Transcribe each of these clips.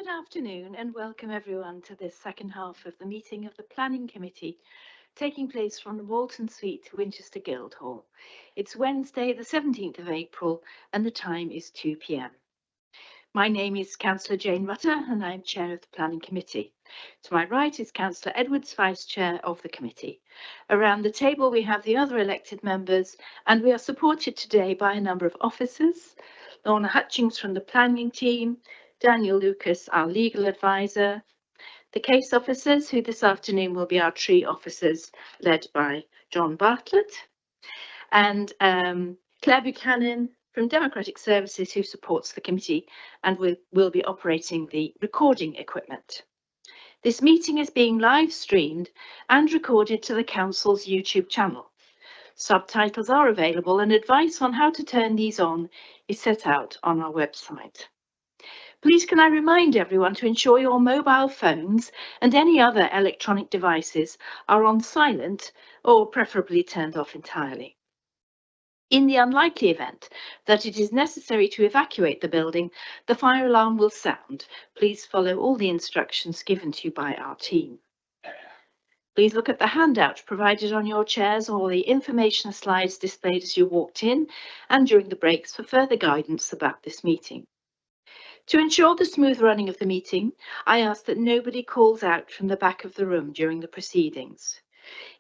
Good afternoon and welcome everyone to this second half of the meeting of the Planning Committee taking place from the Walton Suite, Winchester Guildhall. It's Wednesday the 17th of April and the time is 2 p.m. My name is Councillor Jane Rutter and I'm Chair of the Planning Committee. To my right is Councillor Edwards, Vice Chair of the Committee. Around the table we have the other elected members and we are supported today by a number of officers. Lorna Hutchings from the Planning Team, Daniel Lucas, our legal advisor, the case officers, who this afternoon will be our tree officers, led by John Bartlett, and Claire Buchanan from Democratic Services, who supports the committee and will be operating the recording equipment. This meeting is being live streamed and recorded to the Council's YouTube channel. Subtitles are available and advice on how to turn these on is set out on our website. Please can I remind everyone to ensure your mobile phones and any other electronic devices are on silent or preferably turned off entirely. In the unlikely event that it is necessary to evacuate the building, the fire alarm will sound. Please follow all the instructions given to you by our team. Please look at the handout provided on your chairs or the information slides displayed as you walked in and during the breaks for further guidance about this meeting. To ensure the smooth running of the meeting, I ask that nobody calls out from the back of the room during the proceedings.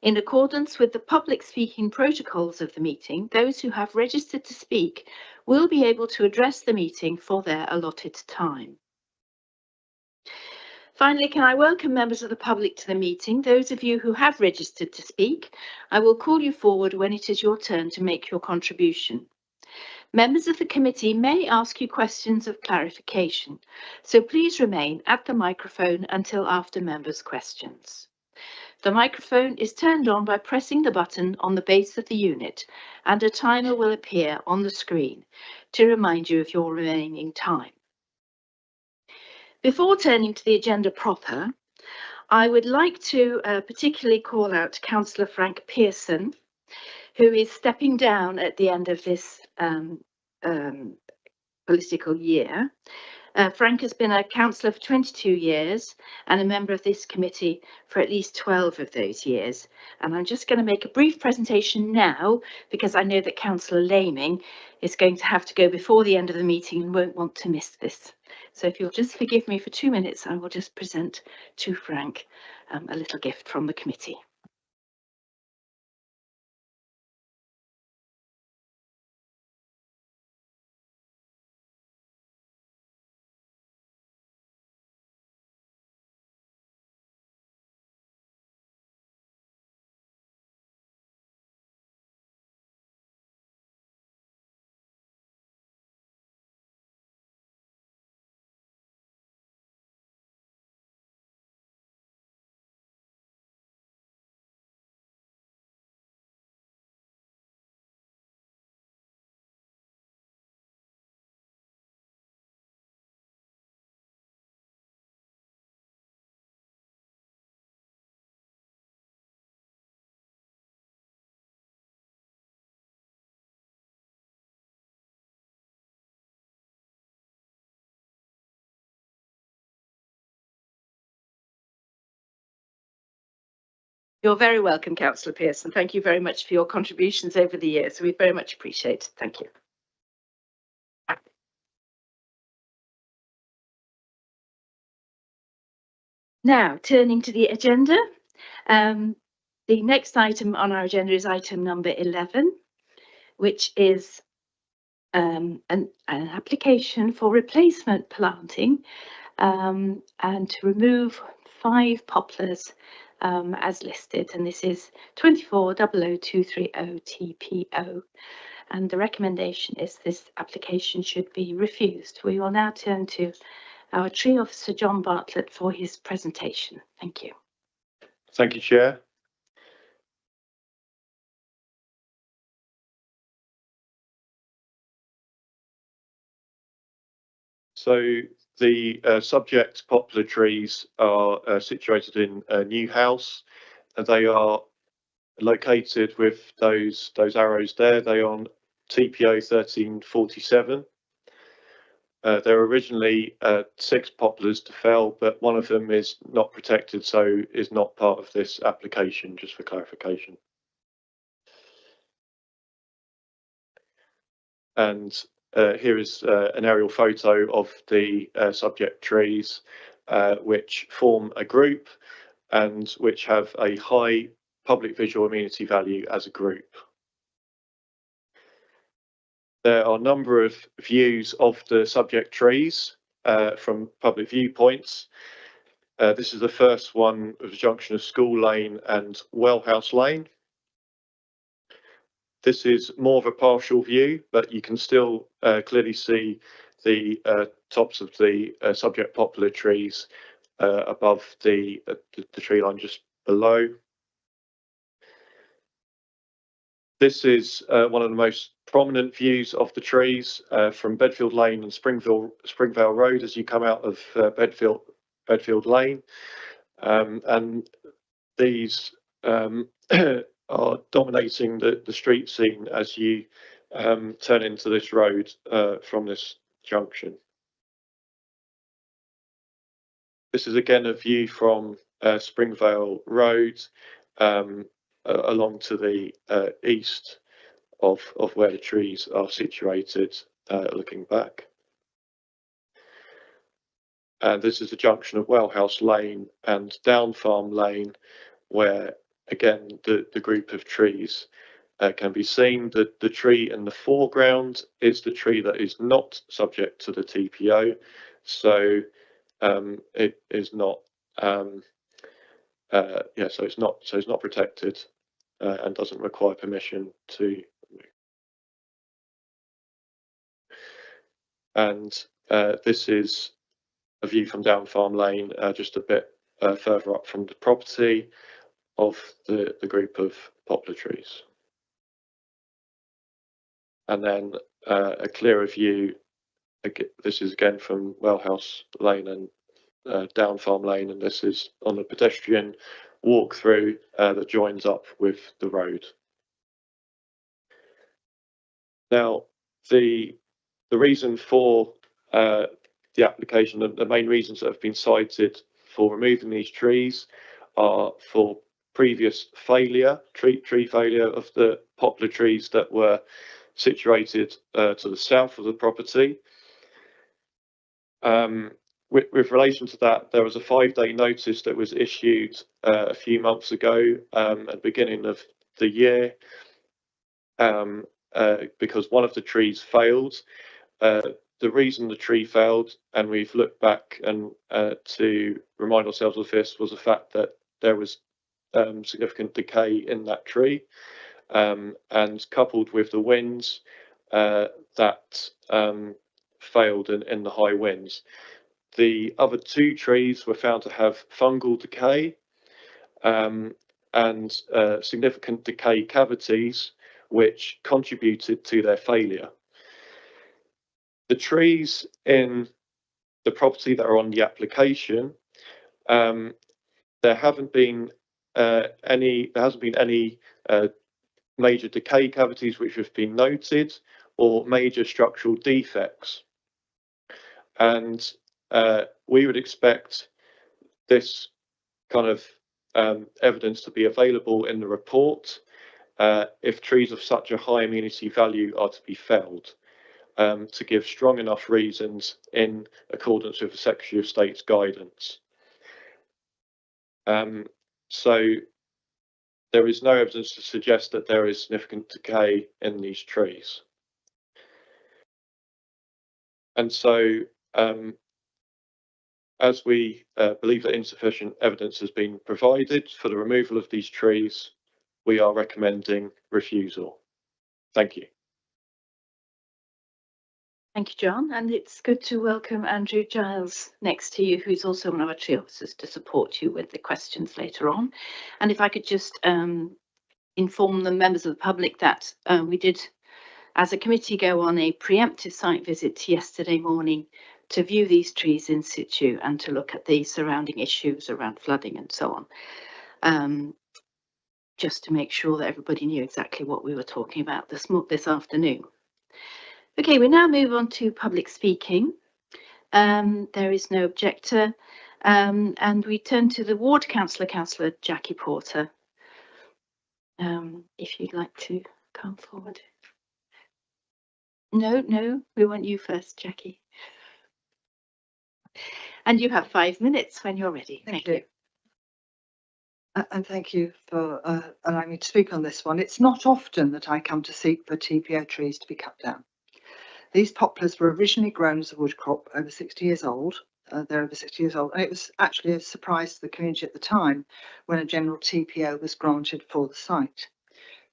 In accordance with the public speaking protocols of the meeting, those who have registered to speak will be able to address the meeting for their allotted time. Finally, can I welcome members of the public to the meeting? Those of you who have registered to speak, I will call you forward when it is your turn to make your contribution. Members of the committee may ask you questions of clarification, so please remain at the microphone until after members' questions. The microphone is turned on by pressing the button on the base of the unit and a timer will appear on the screen to remind you of your remaining time. Before turning to the agenda proper, I would like to particularly call out Councillor Frank Pearson, who is stepping down at the end of this political year. Frank has been a councillor for 22 years and a member of this committee for at least 12 of those years. And I'm just going to make a brief presentation now because I know that Councillor Laming is going to have to go before the end of the meeting and won't want to miss this. So if you'll just forgive me for 2 minutes, I will just present to Frank a little gift from the committee. You're very welcome, Councillor Pearson. Thank you very much for your contributions over the years. We very much appreciate it. Thank you. Now, turning to the agenda, the next item on our agenda is item number 11, which is an application for replacement planting and to remove 5 poplars as listed, and this is 24-00230 TPO, and the recommendation is this application should be refused. We will now turn to our tree officer John Bartlett for his presentation. Thank you. Thank you, Chair. So the subject poplar trees are situated in Newhouse, and they are located with those arrows there. They are on TPO 1347. there were originally 6 poplars to fell, but one of them is not protected, so is not part of this application, just for clarification. And here is an aerial photo of the subject trees, which form a group and which have a high public visual amenity value as a group. There are a number of views of the subject trees from public viewpoints. This is the first one of the junction of School Lane and Wellhouse Lane. This is more of a partial view, but you can still clearly see the tops of the subject poplar trees above the tree line just below. This is one of the most prominent views of the trees from Bedfield Lane and Springvale Road as you come out of Bedfield Lane, and these are dominating the street scene as you turn into this road from this junction. This is again a view from Springvale Road along to the east of where the trees are situated, looking back. And this is the junction of Wellhouse Lane and Down Farm Lane, where again the group of trees can be seen. The tree in the foreground is the tree that is not subject to the TPO, so it is not so it's not protected and doesn't require permission to move. And this is a view from Down Farm Lane, just a bit further up from the property of the group of poplar trees. And then a clearer view, this is again from Wellhouse Lane and Down Farm Lane, and this is on a pedestrian walk through that joins up with the road. Now, the reason for the application, the main reasons that have been cited for removing these trees are for previous failure, tree failure of the poplar trees that were situated to the south of the property. With relation to that, there was a 5-day notice that was issued a few months ago at the beginning of the year because one of the trees failed. The reason the tree failed, and we've looked back and to remind ourselves of this, was the fact that there was significant decay in that tree, and coupled with the winds that failed in the high winds. The other 2 trees were found to have fungal decay and significant decay cavities, which contributed to their failure. The trees in the property that are on the application, there hasn't been any major decay cavities which have been noted or major structural defects, and we would expect this kind of evidence to be available in the report if trees of such a high amenity value are to be felled, to give strong enough reasons in accordance with the Secretary of State's guidance. So there is no evidence to suggest that there is significant decay in these trees. And so as we believe that insufficient evidence has been provided for the removal of these trees, we are recommending refusal. Thank you. Thank you, John. And it's good to welcome Andrew Giles next to you, who's also one of our tree officers, to support you with the questions later on. And if I could just inform the members of the public that we did, as a committee, go on a preemptive site visit yesterday morning to view these trees in situ and to look at the surrounding issues around flooding and so on, just to make sure that everybody knew exactly what we were talking about this afternoon. Okay, we now move on to public speaking. There is no objector. And we turn to the ward councillor, Councillor Jackie Porter. If you'd like to come forward. No, we want you first, Jackie. And you have 5 minutes when you're ready. Thank you. And thank you for allowing me to speak on this one. It's not often that I come to seek for TPO trees to be cut down. These poplars were originally grown as a wood crop over 60 years old. They're over 60 years old. And it was actually a surprise to the community at the time when a general TPO was granted for the site.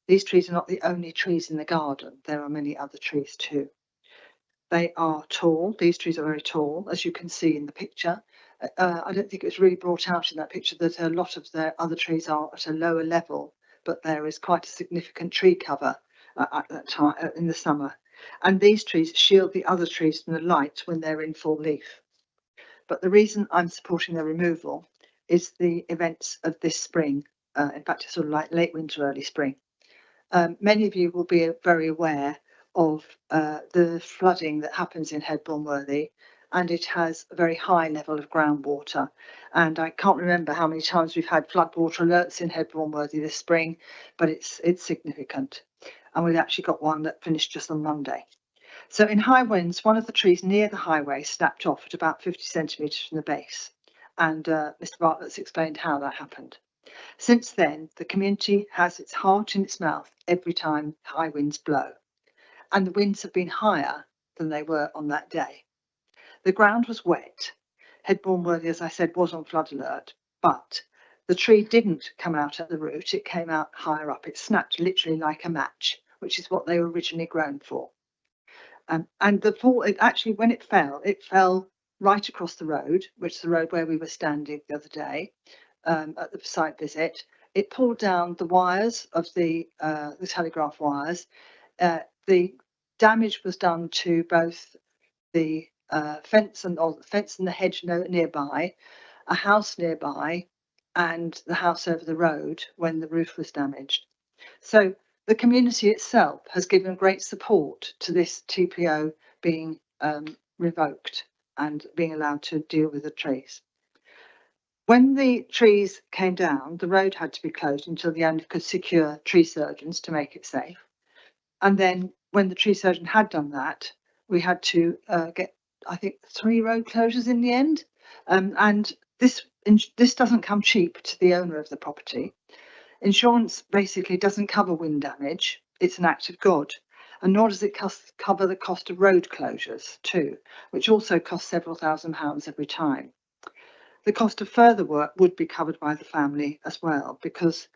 These trees are not the only trees in the garden. There are many other trees too. They are tall. These trees are very tall, as you can see in the picture. I don't think it was really brought out in that picture that a lot of the other trees are at a lower level, but there is quite a significant tree cover at that time in the summer. And these trees shield the other trees from the light when they're in full leaf. But the reason I'm supporting their removal is the events of this spring. In fact, it's sort of like late winter, early spring. Many of you will be very aware of the flooding that happens in Headbourne Worthy, and it has a very high level of groundwater. And I can't remember how many times we've had floodwater alerts in Headbourne Worthy this spring, but it's significant. And we've actually got one that finished just on Monday. So in high winds, one of the trees near the highway snapped off at about 50 centimetres from the base. And Mr. Bartlett's explained how that happened. Since then, the community has its heart in its mouth every time high winds blow. And the winds have been higher than they were on that day. The ground was wet. Headbourne Worthy, as I said, was on flood alert, but the tree didn't come out at the root. It came out higher up. It snapped literally like a match, which is what they were originally grown for. And the fall, it actually, when it fell right across the road, which is the road where we were standing the other day at the site visit. It pulled down the wires of the telegraph wires. The damage was done to both the fence and the hedge nearby, a house nearby, and the house over the road when the roof was damaged. So the community itself has given great support to this TPO being revoked and being allowed to deal with the trees. When the trees came down, the road had to be closed until the owner could secure tree surgeons to make it safe. And then when the tree surgeon had done that, we had to get, I think, 3 road closures in the end. And this doesn't come cheap to the owner of the property. Insurance basically doesn't cover wind damage. It's an act of God. And nor does it cover the cost of road closures too, which also costs several £1000s every time. The cost of further work would be covered by the family as well, because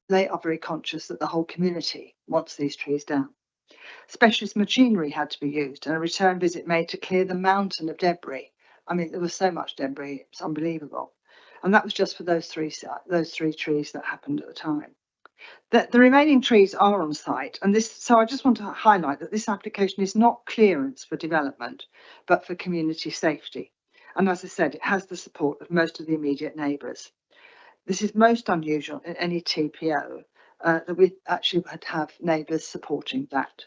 they are very conscious that the whole community wants these trees down. Specialist machinery had to be used and a return visit made to clear the mountain of debris. I mean, there was so much debris, it's unbelievable. And that was just for those three trees that happened at the time. The remaining trees are on site, and so I just want to highlight that this application is not clearance for development, but for community safety. And as I said, it has the support of most of the immediate neighbours. This is most unusual in any TPO, that we actually would have neighbours supporting that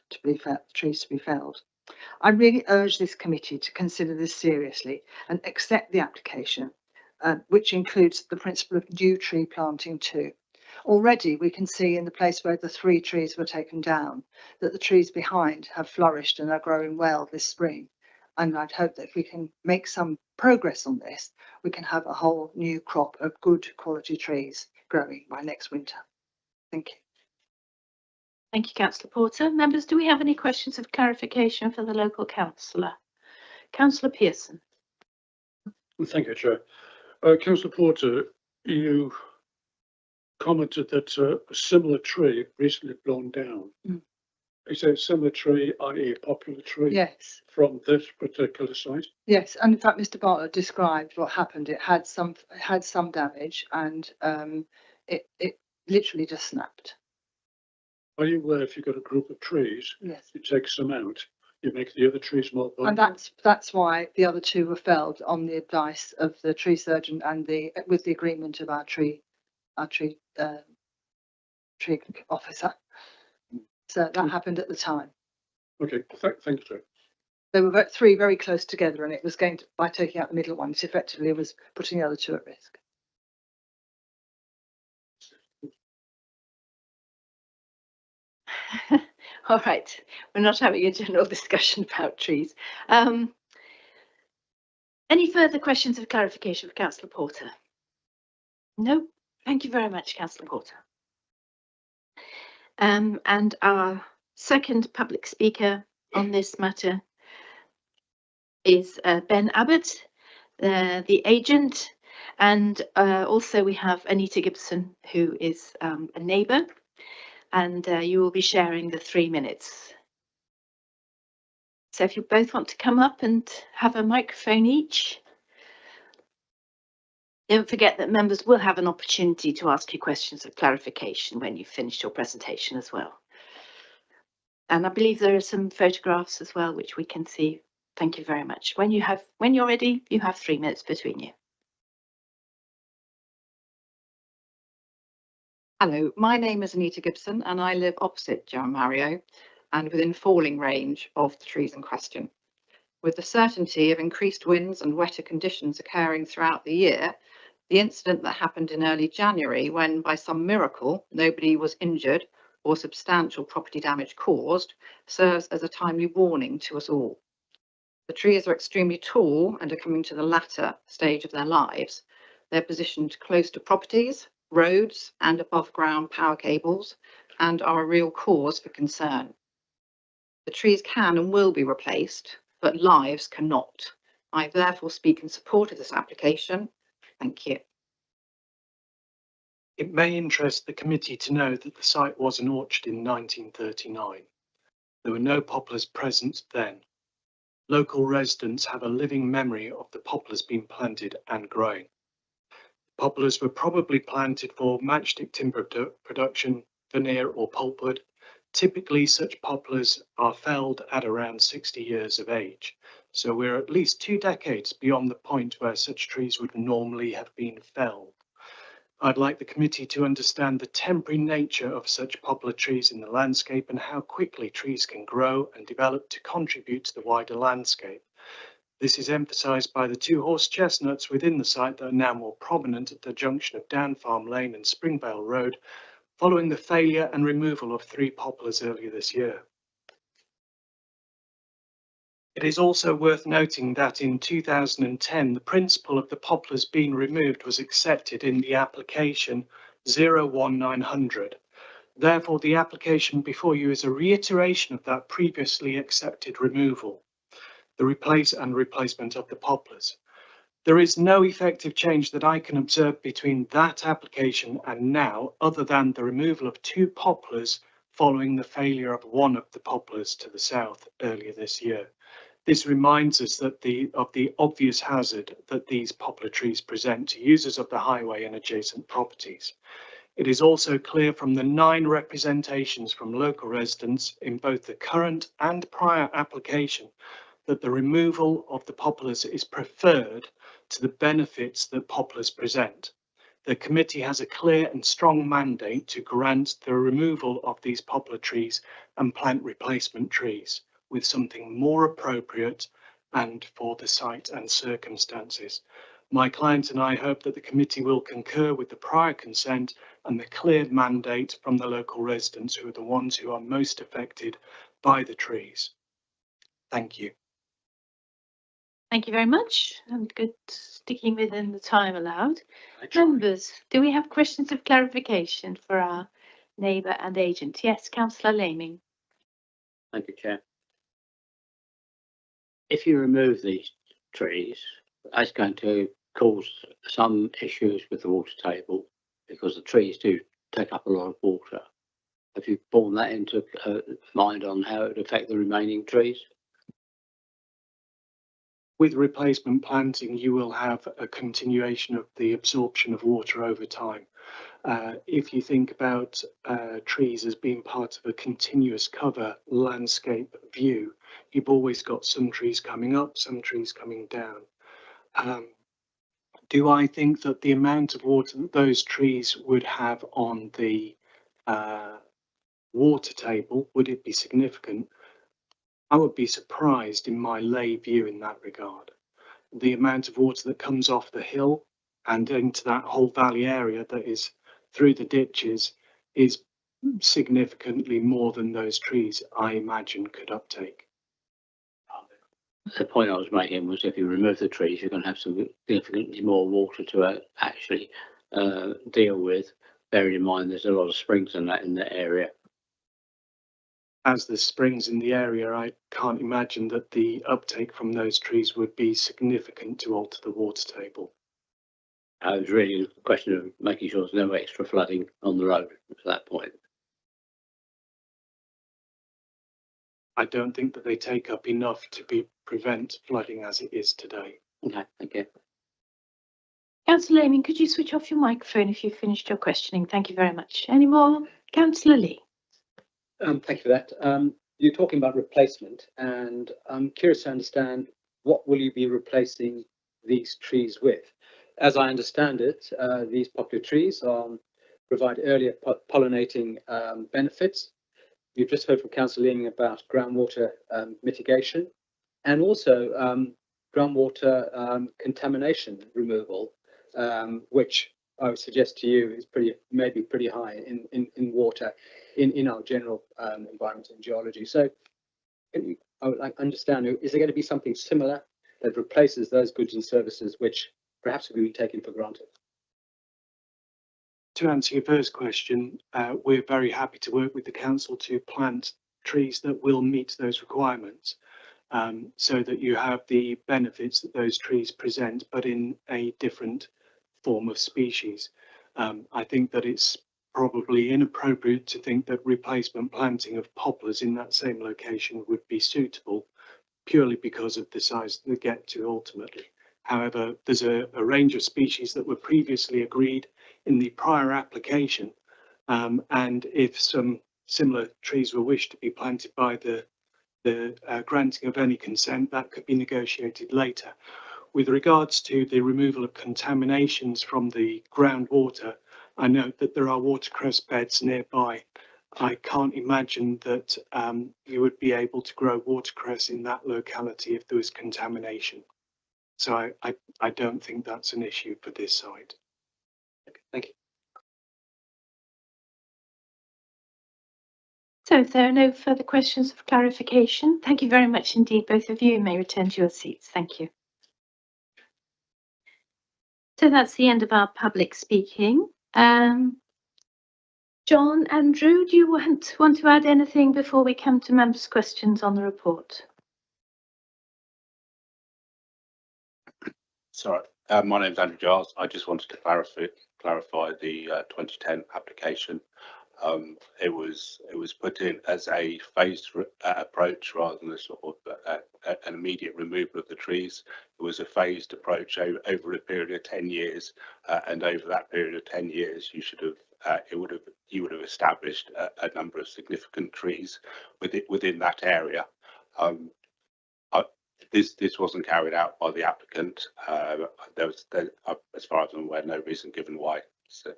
trees to be felled. I really urge this committee to consider this seriously and accept the application, which includes the principle of new tree planting too. Already we can see in the place where the 3 trees were taken down that the trees behind have flourished and are growing well this spring. And I'd hope that if we can make some progress on this, we can have a whole new crop of good quality trees growing by next winter. Thank you. Thank you, Councillor Porter. Members, do we have any questions of clarification for the local councillor? Councillor Pearson. Thank you, Chair. Councillor Porter, you commented that a similar tree recently blown down. Is it a similar tree, i.e. a popular tree? Yes. From this particular site? Yes, and in fact, Mr. Bartlett described what happened. It had some damage, and it literally just snapped. Are you aware if you've got a group of trees, yes, you take some out, you make the other trees more vulnerable? And that's why the other 2 were felled on the advice of the tree surgeon and with the agreement of our tree officer. So that happened at the time. Okay, thank you, sir. They were three very close together, and it was going to, by taking out the middle one, it effectively was putting the other two at risk. All right, we're not having a general discussion about trees. Any further questions of clarification for Councillor Porter? No, thank you very much, Councillor Porter. And our second public speaker on this matter is Ben Abbott, the agent, and also we have Anita Gibson, who is a neighbour, and you will be sharing the 3 minutes. So if you both want to come up and have a microphone each. Don't forget that members will have an opportunity to ask you questions of clarification when you've finished your presentation as well. And I believe there are some photographs as well, which we can see. Thank you very much. When you're ready, you have 3 minutes between you. Hello, my name is Anita Gibson and I live opposite Joe and Mario and within falling range of the trees in question. With the certainty of increased winds and wetter conditions occurring throughout the year, the incident that happened in early January, when by some miracle nobody was injured or substantial property damage caused, serves as a timely warning to us all. The trees are extremely tall and are coming to the latter stage of their lives. They're positioned close to properties, roads and above ground power cables, and are a real cause for concern. The trees can and will be replaced, but lives cannot. I therefore speak in support of this application. Thank you. It may interest the committee to know that the site was an orchard in 1939. There were no poplars present then. Local residents have a living memory of the poplars being planted and growing. Poplars were probably planted for matchstick timber production, veneer or pulpwood. Typically, such poplars are felled at around 60 years of age. So we're at least 2 decades beyond the point where such trees would normally have been felled. I'd like the committee to understand the temporary nature of such poplar trees in the landscape and how quickly trees can grow and develop to contribute to the wider landscape. This is emphasised by the 2 horse chestnuts within the site that are now more prominent at the junction of Down Farm Lane and Springvale Road, following the failure and removal of 3 poplars earlier this year. It is also worth noting that in 2010, the principle of the poplars being removed was accepted in the application 01900. Therefore, the application before you is a reiteration of that previously accepted removal, the replacement of the poplars. There is no effective change that I can observe between that application and now, other than the removal of 2 poplars following the failure of one of the poplars to the south earlier this year. This reminds us that of the obvious hazard that these poplar trees present to users of the highway and adjacent properties. It is also clear from the 9 representations from local residents in both the current and prior application that the removal of the poplars is preferred to the benefits that poplars present. The committee has a clear and strong mandate to grant the removal of these poplar trees and plant replacement trees with something more appropriate and for the site and circumstances. My client and I hope that the committee will concur with the prior consent and the clear mandate from the local residents, who are the ones who are most affected by the trees. Thank you. Thank you very much. And good sticking within the time allowed. Members, do we have questions of clarification for our neighbour and agent? Yes, Councillor Laming. Thank you, Chair. If you remove these trees, that's going to cause some issues with the water table because the trees do take up a lot of water. Have you borne that into mind on how it would affect the remaining trees? With replacement planting, you will have a continuation of the absorption of water over time. If you think about trees as being part of a continuous cover landscape view, you've always got some trees coming up, some trees coming down. Do I think that the amount of water that those trees would have on the water table, would it be significant? I would be surprised in my lay view in that regard. The amount of water that comes off the hill and into that whole valley area that is through the ditches is significantly more than those trees, I imagine, could uptake. The point I was making was if you remove the trees, you're going to have significantly more water to actually deal with. Bearing in mind there's a lot of springs and that in the area. As the springs in the area, I can't imagine that the uptake from those trees would be significant to alter the water table. It was really a question of making sure there's no extra flooding on the road at that point. I don't think that they take up enough to prevent flooding as it is today. Okay, thank you. Councillor Laming, could you switch off your microphone if you've finished your questioning? Thank you very much. Any more? Councillor Lee. Thank you for that. You're talking about replacement, and I'm curious to understand what will you be replacing these trees with? As I understand it, these poplar trees provide earlier pollinating benefits. You've just heard from Councillor Ling about groundwater mitigation, and also groundwater contamination removal, which I would suggest to you is maybe pretty high in water in our general environment and geology. So I would like to understand, is there going to be something similar that replaces those goods and services which perhaps have been taken for granted? To answer your first question, we're very happy to work with the council to plant trees that will meet those requirements, so that you have the benefits that those trees present, but in a different form of species. I think that it's probably inappropriate to think that replacement planting of poplars in that same location would be suitable purely because of the size they get to ultimately. However, there's a range of species that were previously agreed in the prior application, and if some similar trees were wished to be planted by the granting of any consent, that could be negotiated later. With regards to the removal of contaminations from the groundwater, I note that there are watercress beds nearby. I can't imagine that you would be able to grow watercress in that locality if there was contamination. So I don't think that's an issue for this site. Okay, thank you. So if there are no further questions of clarification, thank you very much indeed, both of you. You may return to your seats. Thank you. So that's the end of our public speaking. John, Andrew, do you want to add anything before we come to members' questions on the report? Sorry, my name's Andrew Giles. I just wanted to clarify the 2010 application. It was put in as a phased approach rather than a sort of an immediate removal of the trees. It was a phased approach over a period of 10 years, and over that period of 10 years, you would have established a number of significant trees within that area. This wasn't carried out by the applicant. There was, as far as I'm aware, no reason given why. So.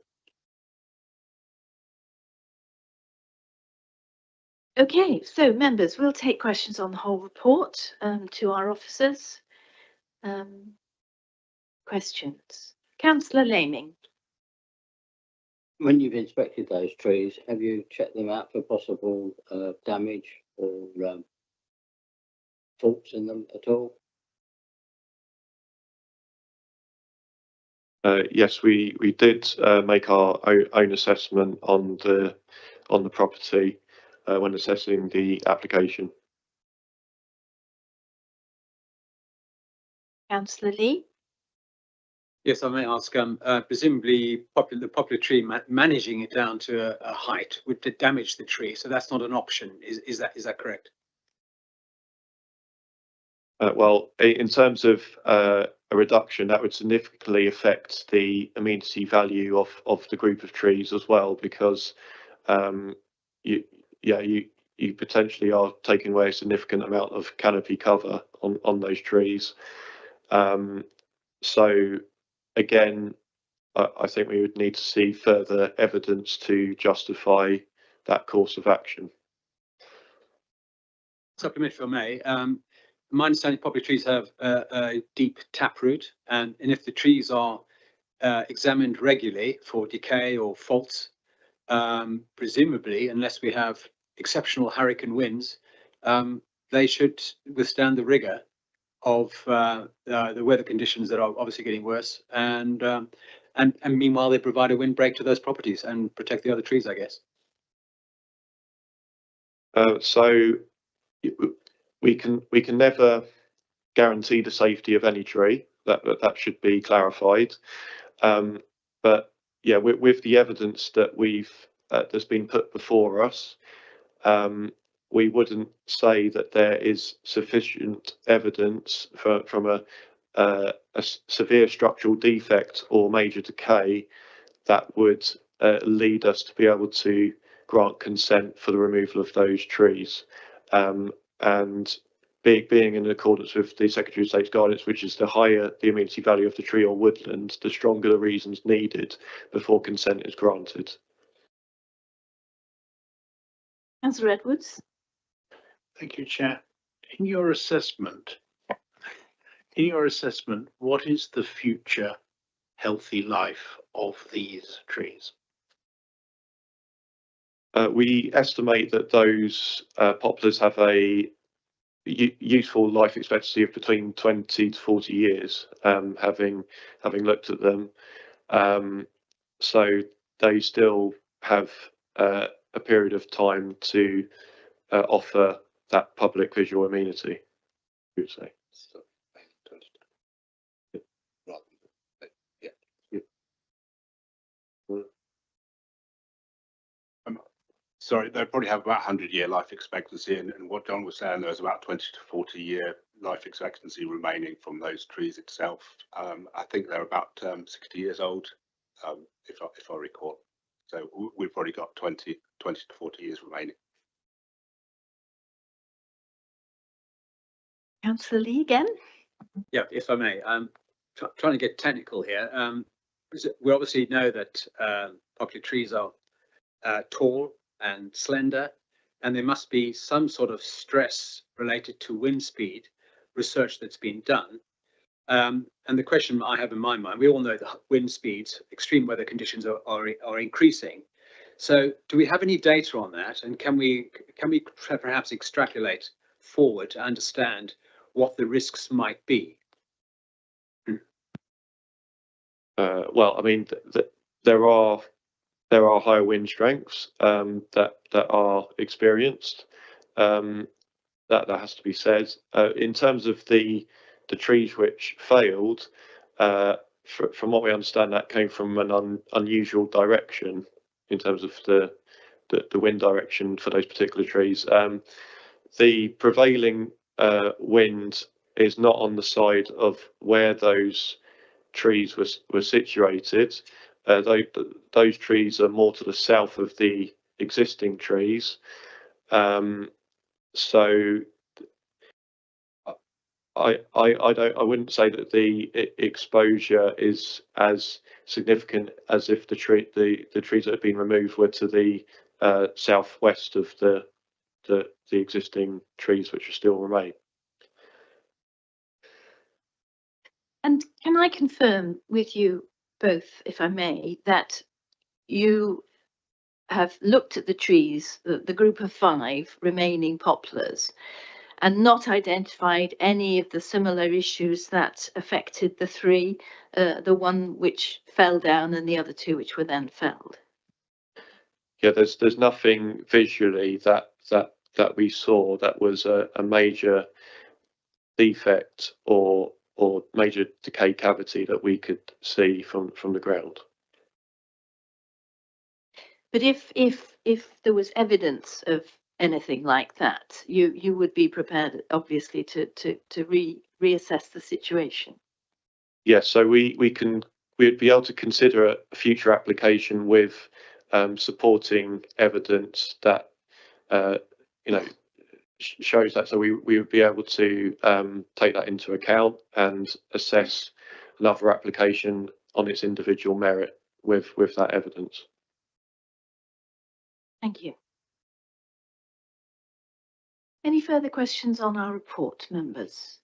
Okay, so members, we'll take questions on the whole report to our officers. Questions? Councillor Laming. When you've inspected those trees, have you checked them out for possible damage or faults in them at all? Yes, we did make our own assessment on the property when assessing the application. Councillor Lee. Yes, I may ask, presumably the poplar tree managing it down to a height would damage the tree, so that's not an option. Is that correct? Well, in terms of a reduction, that would significantly affect the amenity value of the group of trees as well, because you potentially are taking away a significant amount of canopy cover on those trees. So again, I think we would need to see further evidence to justify that course of action. Supplement if I may. My understanding, poplar trees have a deep taproot, and if the trees are examined regularly for decay or faults, presumably, unless we have exceptional hurricane winds, they should withstand the rigor of the weather conditions that are obviously getting worse. And meanwhile, they provide a windbreak to those properties and protect the other trees, I guess. So we can never guarantee the safety of any tree. That should be clarified. But yeah, with the evidence that that's been put before us, we wouldn't say that there is sufficient evidence from a severe structural defect or major decay that would lead us to be able to grant consent for the removal of those trees. And being in accordance with the Secretary of State's guidance, which is the higher the amenity value of the tree or woodland, the stronger the reasons needed before consent is granted. Councillor Edwards. Thank you, Chair. In your assessment, what is the future healthy life of these trees? We estimate that those poplars have a useful life expectancy of between 20 to 40 years, having looked at them. So they still have a period of time to offer that public visual amenity, I would say. Sorry, they probably have about 100-year life expectancy, and what John was saying, there's about 20 to 40-year life expectancy remaining from those trees itself. I think they're about 60 years old, if I recall. So we've probably got 20 to 40 years remaining. Councillor Lee again. Yeah, if I may, trying to get technical here. We obviously know that poplar trees are tall and slender, and there must be some sort of stress related to wind speed research that's been done. And the question I have in my mind, we all know that wind speeds, extreme weather conditions are increasing. So do we have any data on that? And can we perhaps extrapolate forward to understand what the risks might be? Well, I mean, there are higher wind strengths that are experienced. That has to be said. In terms of the trees which failed, from what we understand, that came from an unusual direction in terms of the wind direction for those particular trees. The prevailing wind is not on the side of where those trees were situated. Those trees are more to the south of the existing trees. So I wouldn't say that the exposure is as significant as if the trees that have been removed were to the southwest of the existing trees which still remain. And can I confirm with you both, if I may, that you have looked at the trees, the group of 5 remaining poplars, and not identified any of the similar issues that affected the 3, the one which fell down and the other 2 which were then felled? Yeah, there's nothing visually that we saw that was a major defect or major decay cavity that we could see from the ground. But if there was evidence of anything like that, you would be prepared, obviously, to reassess the situation. Yes, so we'd be able to consider a future application with supporting evidence that shows that. So we would be able to take that into account and assess another application on its individual merit with that evidence. Thank you. Any further questions on our report, members?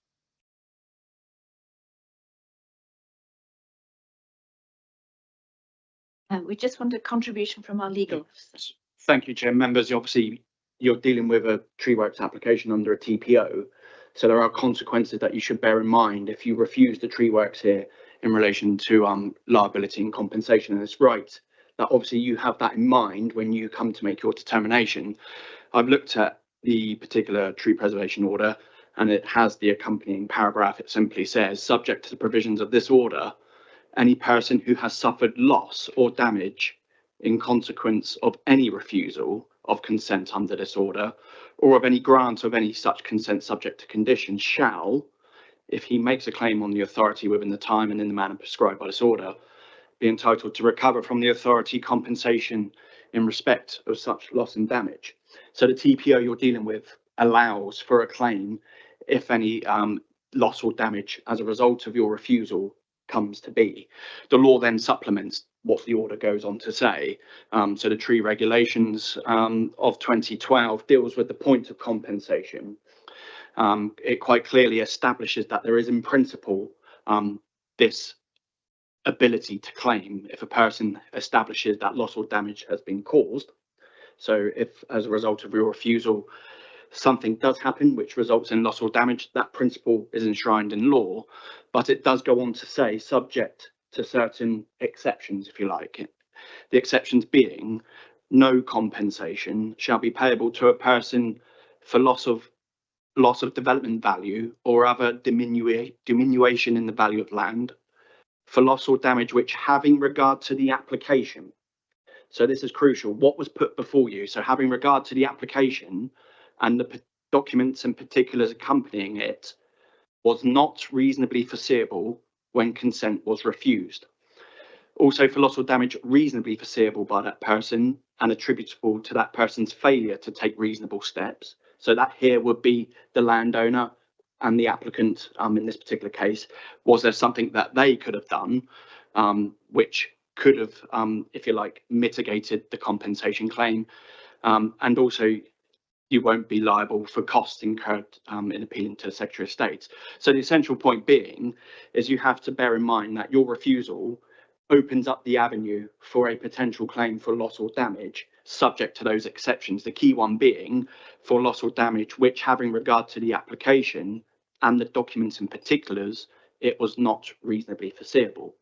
We just want a contribution from our legal officer. Thank you, Chair. Members, obviously you're dealing with a tree works application under a TPO, so there are consequences that you should bear in mind if you refuse the tree works here in relation to liability and compensation. And it's right that obviously you have that in mind when you come to make your determination. I've looked at the particular tree preservation order and it has the accompanying paragraph. It simply says, subject to the provisions of this order, any person who has suffered loss or damage in consequence of any refusal of consent under this order, or of any grant of any such consent subject to conditions, shall, if he makes a claim on the authority within the time and in the manner prescribed by this order, be entitled to recover from the authority compensation in respect of such loss and damage. So the TPO you're dealing with allows for a claim if any loss or damage as a result of your refusal comes to be. The law then supplements what the order goes on to say. So the tree regulations of 2012 deals with the point of compensation. It quite clearly establishes that there is in principle this ability to claim if a person establishes that loss or damage has been caused. So if as a result of your refusal something does happen which results in loss or damage, that principle is enshrined in law, but it does go on to say subject to certain exceptions, if you like. The exceptions being no compensation shall be payable to a person for loss of development value or other diminution in the value of land, for loss or damage which having regard to the application. So this is crucial. What was put before you? So having regard to the application and the documents and particulars accompanying it was not reasonably foreseeable when consent was refused. Also for loss or damage reasonably foreseeable by that person and attributable to that person's failure to take reasonable steps. So that here would be the landowner and the applicant in this particular case. Was there something that they could have done which could have, if you like, mitigated the compensation claim? And also you won't be liable for costs incurred in appealing to the Secretary of State. So the essential point being is you have to bear in mind that your refusal opens up the avenue for a potential claim for loss or damage subject to those exceptions. The key one being for loss or damage which having regard to the application and the documents in particulars, it was not reasonably foreseeable.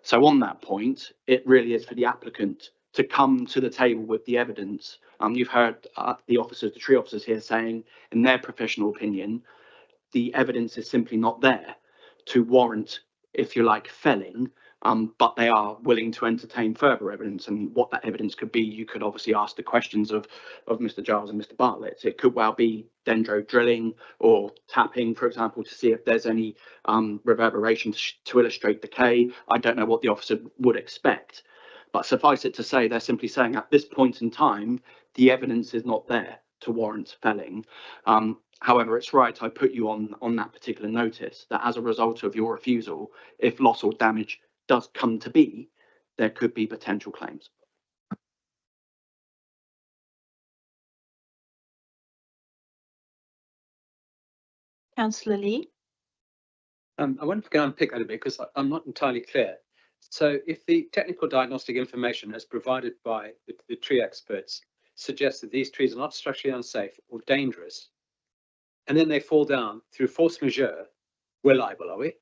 So on that point, it really is for the applicant to come to the table with the evidence. You've heard the tree officers here saying, in their professional opinion, the evidence is simply not there to warrant, if you like, felling, but they are willing to entertain further evidence. And what that evidence could be, you could obviously ask the questions of Mr. Giles and Mr. Bartlett. It could well be dendro drilling or tapping, for example, to see if there's any reverberation to illustrate decay. I don't know what the officer would expect. But suffice it to say, they're simply saying at this point in time, the evidence is not there to warrant felling. However, it's right, I put you on that particular notice that as a result of your refusal, if loss or damage does come to be, there could be potential claims. Councillor Lee. I wonder if we can unpick that a bit because I'm not entirely clear. So if the technical diagnostic information as provided by the tree experts suggests that these trees are not structurally unsafe or dangerous, and then they fall down through force majeure, we're liable, are we?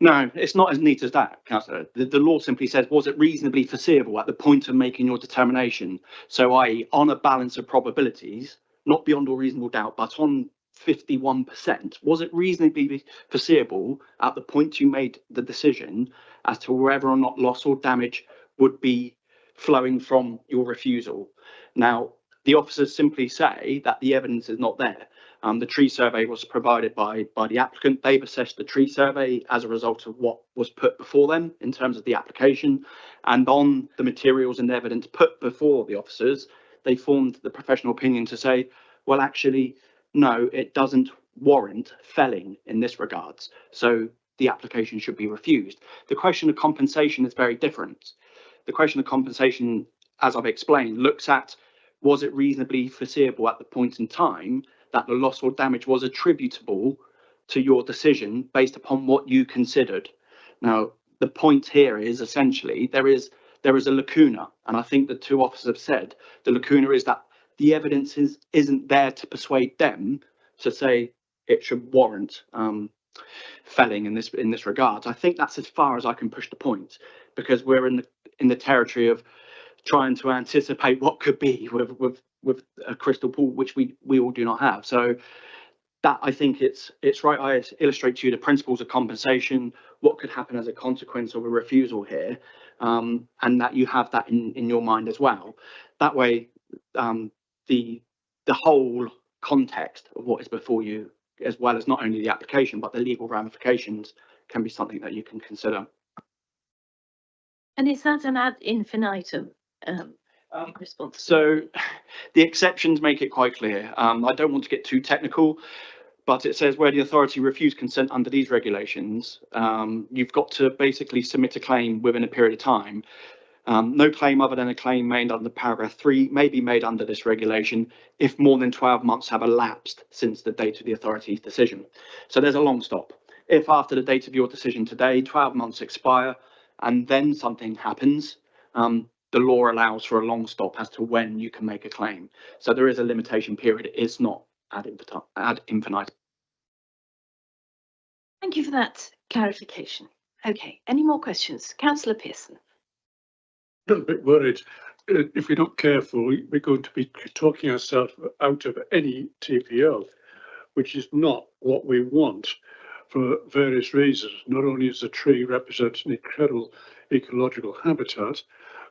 No, it's not as neat as that, Councillor. The law simply says, was it reasonably foreseeable at the point of making your determination? So i.e. on a balance of probabilities, not beyond all reasonable doubt, but on 51%, was it reasonably foreseeable at the point you made the decision as to whether or not loss or damage would be flowing from your refusal? Now, the officers simply say that the evidence is not there. The tree survey was provided by the applicant. They've assessed the tree survey as a result of what was put before them in terms of the application. And on the materials and evidence put before the officers, they formed the professional opinion to say, well, actually, no, it doesn't warrant felling in this regards. So the application should be refused. The question of compensation is very different. The question of compensation, as I've explained, looks at, was it reasonably foreseeable at the point in time that the loss or damage was attributable to your decision based upon what you considered. Now, the point here is essentially there is a lacuna, and I think the two officers have said the lacuna is that the evidence isn't there to persuade them to say it should warrant felling in this regard. I think that's as far as I can push the point, because we're in the territory of trying to anticipate what could be with a crystal ball, which we all do not have. So that, I think it's right. I illustrate to you the principles of compensation, what could happen as a consequence of a refusal here, and that you have that in your mind as well. That way, the whole context of what is before you, as well as not only the application but the legal ramifications, can be something that you can consider. And is that an ad infinitum response? So the exceptions make it quite clear. I don't want to get too technical, but it says where the authority refused consent under these regulations, you've got to basically submit a claim within a period of time. No claim other than a claim made under paragraph 3 may be made under this regulation if more than 12 months have elapsed since the date of the authority's decision. So there's a long stop. If after the date of your decision today, 12 months expire and then something happens, the law allows for a long stop as to when you can make a claim. So there is a limitation period. It's not ad infinitum. Thank you for that clarification. Okay, any more questions? Councillor Pearson. A little bit worried. If we're not careful, we're going to be talking ourselves out of any TPO, which is not what we want for various reasons. Not only does a tree represent an incredible ecological habitat,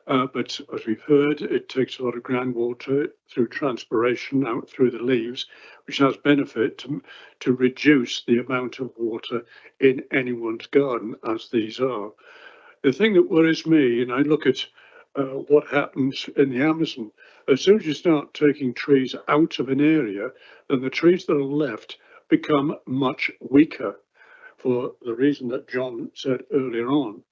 but as we've heard, it takes a lot of groundwater through transpiration out through the leaves, which has benefit to reduce the amount of water in anyone's garden, as these are. The thing that worries me, and I look at what happens in the Amazon, as soon as you start taking trees out of an area, then the trees that are left become much weaker, for the reason that John said earlier on,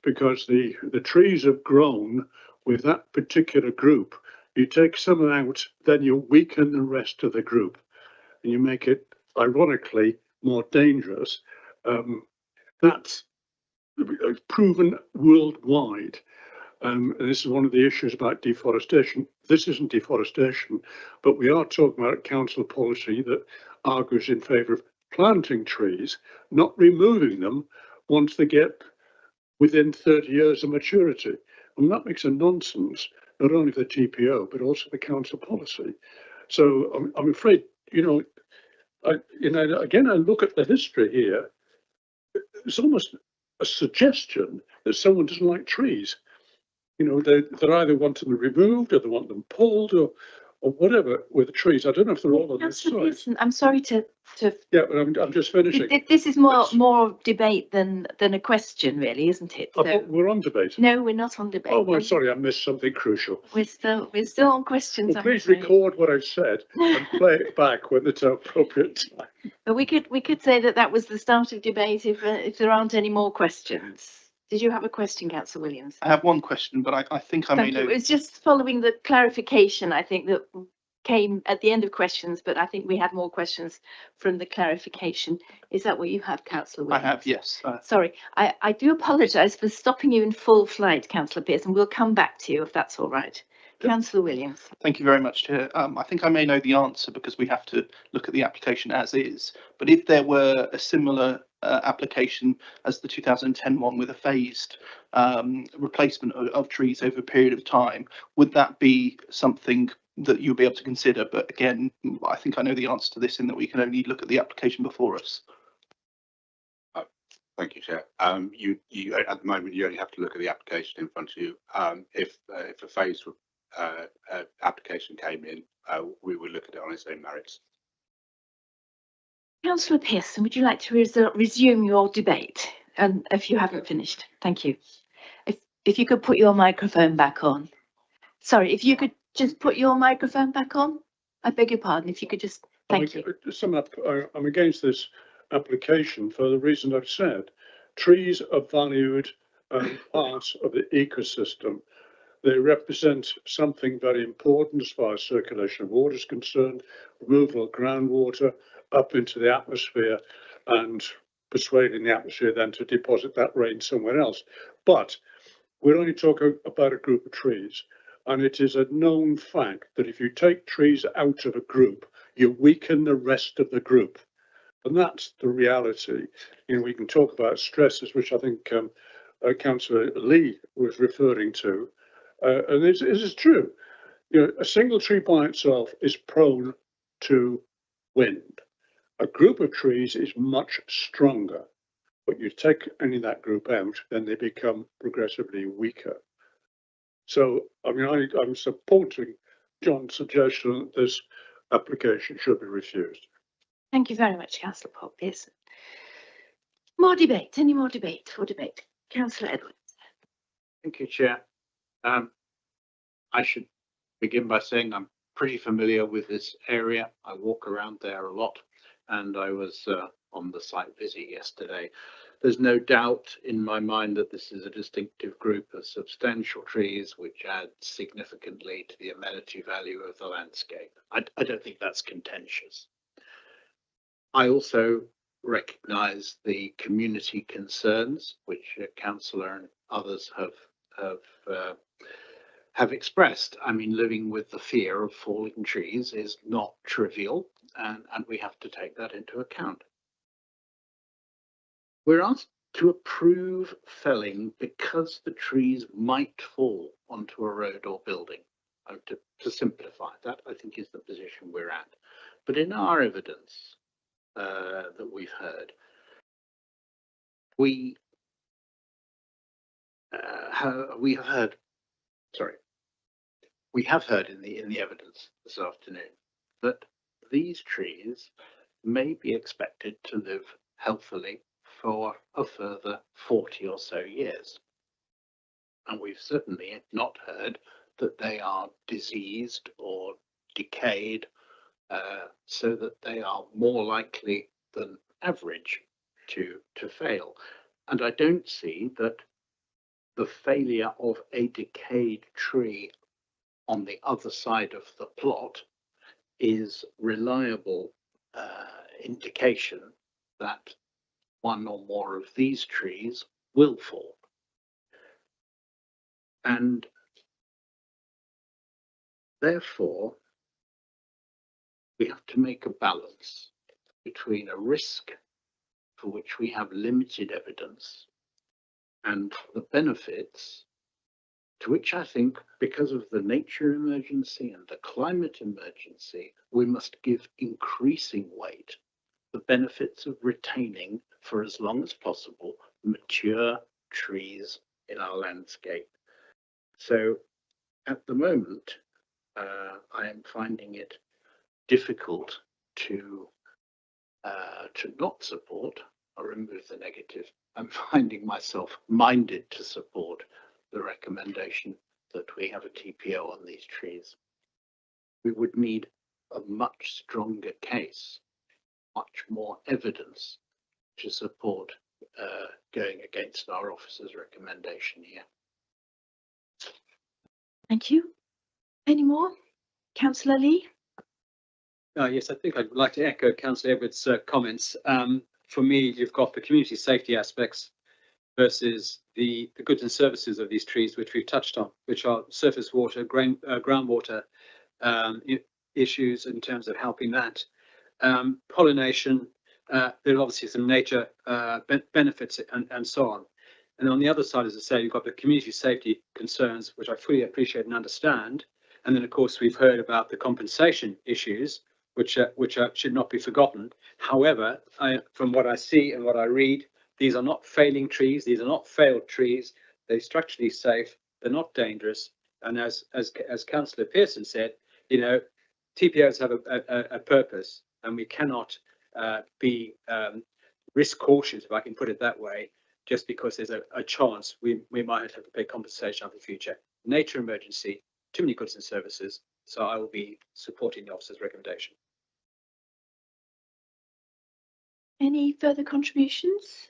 because the trees have grown with that particular group. You take some out, then you weaken the rest of the group, and you make it, ironically, more dangerous. That's proven worldwide. And this is one of the issues about deforestation. This isn't deforestation, but we are talking about council policy that argues in favour of planting trees, not removing them once they get within 30 years of maturity. And that makes a nonsense, not only for the TPO, but also the council policy. So I'm afraid, again, I look at the history here, it's almost a suggestion that someone doesn't like trees. They either want them removed or they want them pulled or whatever with the trees. I don't know if they're all on this side. I'm sorry to. Yeah, but I'm just finishing. This is more debate than a question, really, isn't it? I thought we're on debate. No, we're not on debate. Oh, I'm sorry, I missed something crucial. We're still on questions. Well, please record what I said and play it back when it's appropriate time. But we could say that was the start of debate if there aren't any more questions. Did you have a question, Councillor Williams? I have one question, but I think I may know. It's just following the clarification, I think, that came at the end of questions, but I think we had more questions from the clarification. Is that what you have, Councillor Williams? I have, yes. Sorry, I do apologise for stopping you in full flight, Councillor Pearson. We'll come back to you if that's all right. Councillor Williams. Thank you very much, Chair. I think I may know the answer because we have to look at the application as is. But if there were a similar application as the 2010 one with a phased replacement of trees over a period of time, would that be something that you'll be able to consider? But again, I think I know the answer to this in that we can only look at the application before us. Thank you, Chair. You at the moment you only have to look at the application in front of you. If a phased application came in, we would look at it on its own merits. Councillor Pearson, would you like to resume your debate? And if you haven't finished, thank you. If you could put your microphone back on. Sorry, if you could just put your microphone back on. I beg your pardon. If you could just, thank you. To sum up, I'm against this application for the reason I've said. Trees are valued part of the ecosystem. They represent something very important as far as circulation of water is concerned, removal of groundwater up into the atmosphere and persuading the atmosphere then to deposit that rain somewhere else. But we're only talking about a group of trees. And it is a known fact that if you take trees out of a group, you weaken the rest of the group. And that's the reality. You know, we can talk about stresses, which I think Councillor Lee was referring to. And this is true. You know, a single tree by itself is prone to wind. A group of trees is much stronger. But you take any of that group out, then they become progressively weaker. So, I mean, I'm supporting John's suggestion that this application should be refused. Thank you very much, Councillor Pearson. More debate, any more debate for debate? Councillor Edwards. Thank you, Chair. I should begin by saying I'm pretty familiar with this area. I walk around there a lot, and I was on the site visit yesterday. There's no doubt in my mind that this is a distinctive group of substantial trees which add significantly to the amenity value of the landscape. I don't think that's contentious. I also recognise the community concerns which Councillor and others have expressed. I mean, living with the fear of falling trees is not trivial, and we have to take that into account. We're asked to approve felling because the trees might fall onto a road or building. To simplify that, I think is the position we're at. But in our evidence that we've heard, we have heard in the evidence this afternoon that these trees may be expected to live healthily for a further 40 or so years. And we've certainly not heard that they are diseased or decayed, so that they are more likely than average to fail. And I don't see that the failure of a decayed tree on the other side of the plot is reliable indication that one or more of these trees will fall. And therefore, we have to make a balance between a risk for which we have limited evidence and the benefits to which I think, because of the nature emergency and the climate emergency, we must give increasing weight the benefits of retaining for as long as possible mature trees in our landscape. So at the moment, I am finding it difficult to not support or remove the negative. I'm finding myself minded to support the recommendation that we have a TPO on these trees. We would need a much stronger case, much more evidence to support going against our officer's recommendation here. Thank you. Any more? Councillor Lee? Yes, I think I'd like to echo Councillor Edwards' comments. For me, you've got the community safety aspects versus the goods and services of these trees, which we've touched on, which are surface water, groundwater issues in terms of helping that. Pollination, there are obviously some nature benefits and so on. And on the other side, as I say, you've got the community safety concerns, which I fully appreciate and understand. And then, of course, we've heard about the compensation issues, which should not be forgotten. However, from what I see and what I read, these are not failing trees. These are not failed trees. They're structurally safe. They're not dangerous. And as Councillor Pearson said, you know, TPOs have a purpose, and we cannot be risk cautious, if I can put it that way, just because there's a chance we might have to pay compensation in the future. Nature emergency, too many goods and services. So I will be supporting the officer's recommendation. Any further contributions?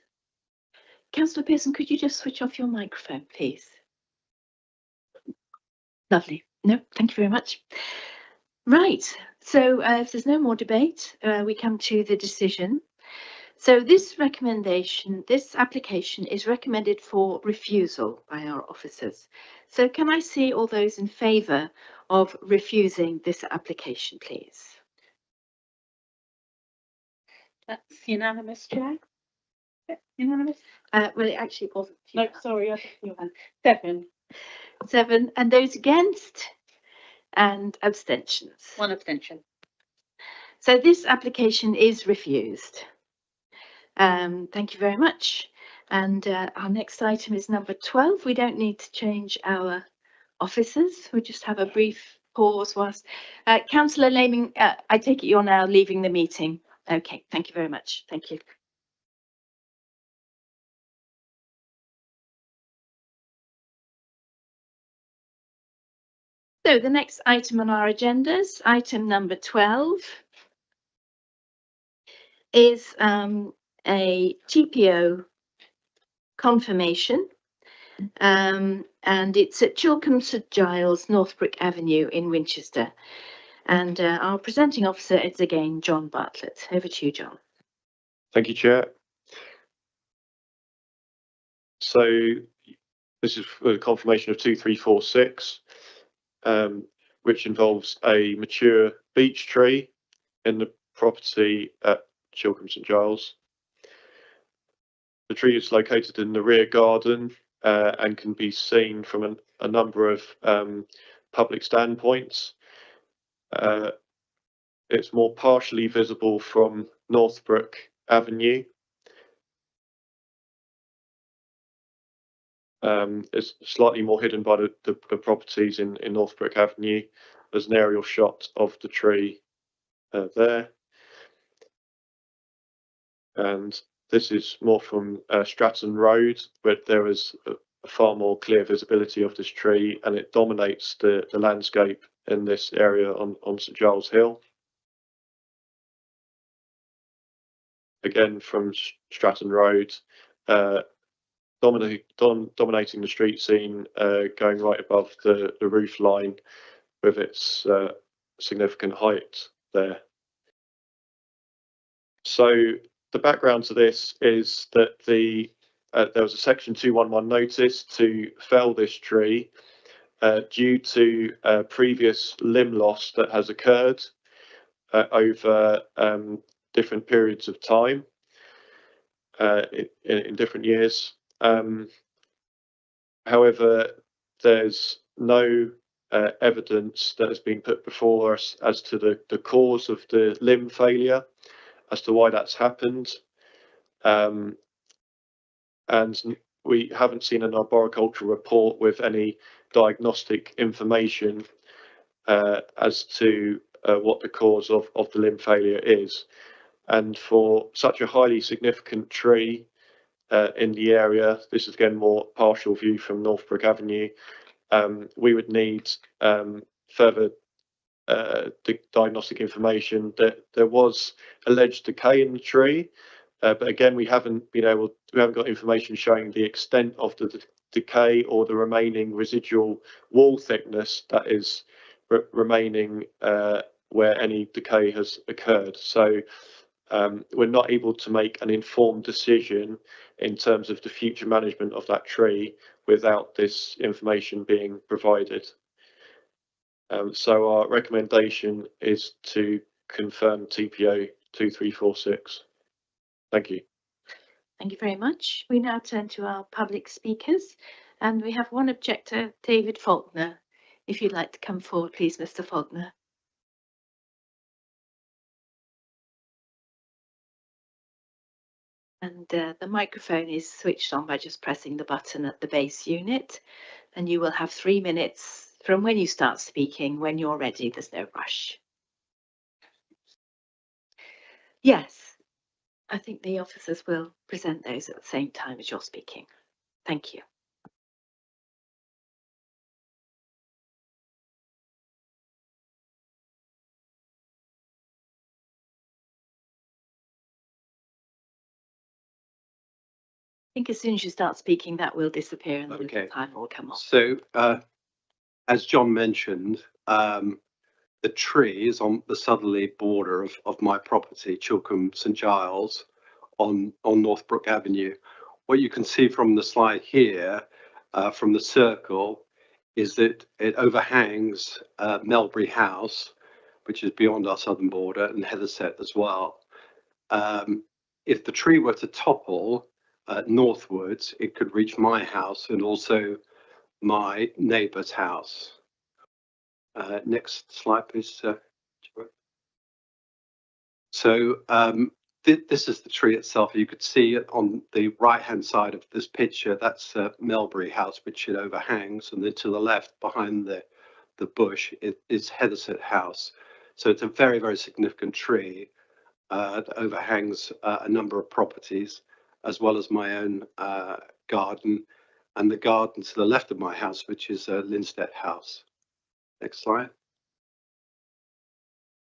Councillor Pearson, could you just switch off your microphone, please? Lovely. No, thank you very much. Right, so if there's no more debate, we come to the decision. So this application is recommended for refusal by our officers. So can I see all those in favour of refusing this application, please? That's unanimous, Chair. Unanimous? Well, it actually wasn't. No, sorry, I think you had 7. 7, and those against and abstentions. 1 abstention. So this application is refused. Thank you very much. And our next item is number 12. We don't need to change our officers. We'll just have a brief pause whilst Councillor Laming, I take it you're now leaving the meeting. Okay, thank you very much. Thank you. So the next item on our agendas, item number 12, is a TPO confirmation, and it's at Chilcombe St Giles, Northbrook Avenue in Winchester. And our presenting officer is again John Bartlett. Over to you, John. Thank you, Chair. So this is for the confirmation of 2346, which involves a mature beech tree in the property at Chilcombe St Giles. The tree is located in the rear garden and can be seen from a number of public standpoints. It's more partially visible from Northbrook Avenue. It's slightly more hidden by the properties in Northbrook Avenue. There's an aerial shot of the tree there. And this is more from Stratton Road, where there is a far more clear visibility of this tree, and it dominates the landscape in this area on St Giles Hill. Again, from Stratton Road, dominating the street scene, going right above the roof line with its significant height there. So the background to this is that there was a Section 211 notice to fell this tree due to previous limb loss that has occurred over different periods of time in different years. However, there's no evidence that has been put before us as to the cause of the limb failure, as to why that's happened. And we haven't seen an arboricultural report with any diagnostic information as to what the cause of the limb failure is. And for such a highly significant tree in the area, this is again more partial view from Northbrook Avenue, we would need further diagnostic information that there was alleged decay in the tree, but again we haven't got information showing the extent of the decay or the remaining residual wall thickness that is remaining where any decay has occurred. So we're not able to make an informed decision in terms of the future management of that tree without this information being provided. So our recommendation is to confirm TPO 2346. Thank you. Thank you very much. We now turn to our public speakers, and we have one objector, David Faulkner. If you'd like to come forward, please, Mr. Faulkner. And the microphone is switched on by just pressing the button at the base unit, and you will have 3 minutes from when you start speaking. When you're ready, there's no rush. Yes, I think the officers will present those at the same time as you're speaking. Thank you. I think as soon as you start speaking, that will disappear and the Okay. time will come off. So as John mentioned, the tree is on the southerly border of my property, Chilcombe St Giles, on Northbrook Avenue. What you can see from the slide here, from the circle, is that it overhangs Melbury House, which is beyond our southern border, and Heatherset as well. If the tree were to topple northwards, it could reach my house and also my neighbour's house. Next slide, please. So this is the tree itself. You could see it on the right-hand side of this picture. That's Melbury House, which it overhangs, and then to the left, behind the bush, is Heatherset House. So it's a very, very significant tree that overhangs a number of properties, as well as my own garden, and the garden to the left of my house, which is Linstead House. Next slide.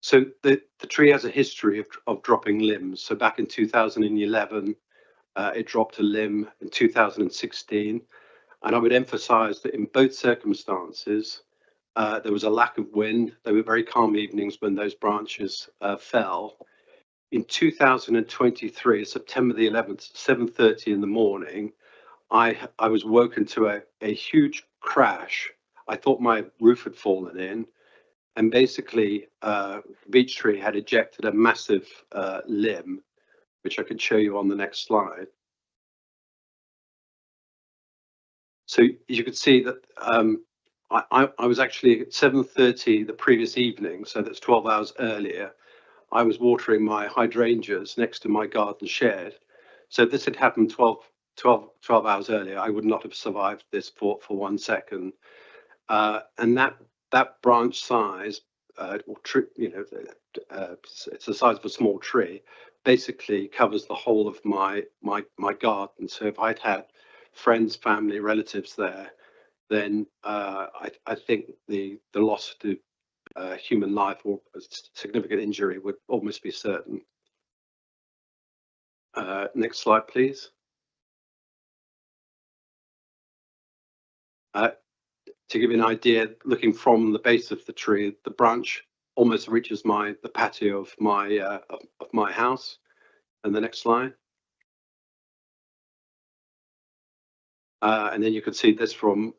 So the tree has a history of dropping limbs. So back in 2011, it dropped a limb in 2016. And I would emphasize that in both circumstances, there was a lack of wind. There were very calm evenings when those branches fell. In 2023, September the 11th, 7:30 in the morning, I was woken to a huge crash. I thought my roof had fallen in, and basically the beech tree had ejected a massive limb, which I could show you on the next slide. So you could see that I was actually at 7:30 the previous evening, so that's 12 hours earlier. I was watering my hydrangeas next to my garden shed. So if this had happened 12 hours earlier, I would not have survived this for 1 second. And that branch size, it's the size of a small tree, basically covers the whole of my garden. So if I'd had friends, family, relatives there, then I think the loss to human life or significant injury would almost be certain. Next slide, please. To give you an idea, looking from the base of the tree, the branch almost reaches the patio of my house. And the next slide. And then you can see this from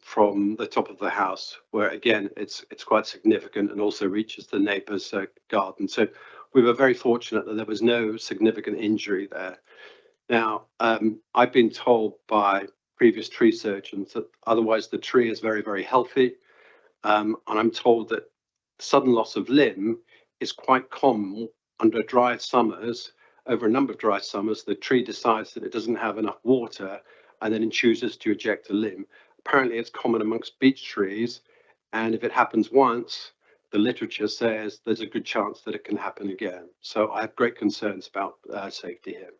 the top of the house, where again it's quite significant and also reaches the neighbour's garden. So we were very fortunate that there was no significant injury there. Now I've been told by previous tree surgeons that otherwise the tree is very, very healthy, and I'm told that sudden loss of limb is quite common under dry summers. Over a number of dry summers, the tree decides that it doesn't have enough water and then it chooses to eject a limb. Apparently it's common amongst beech trees, and if it happens once, the literature says there's a good chance that it can happen again. So I have great concerns about safety here.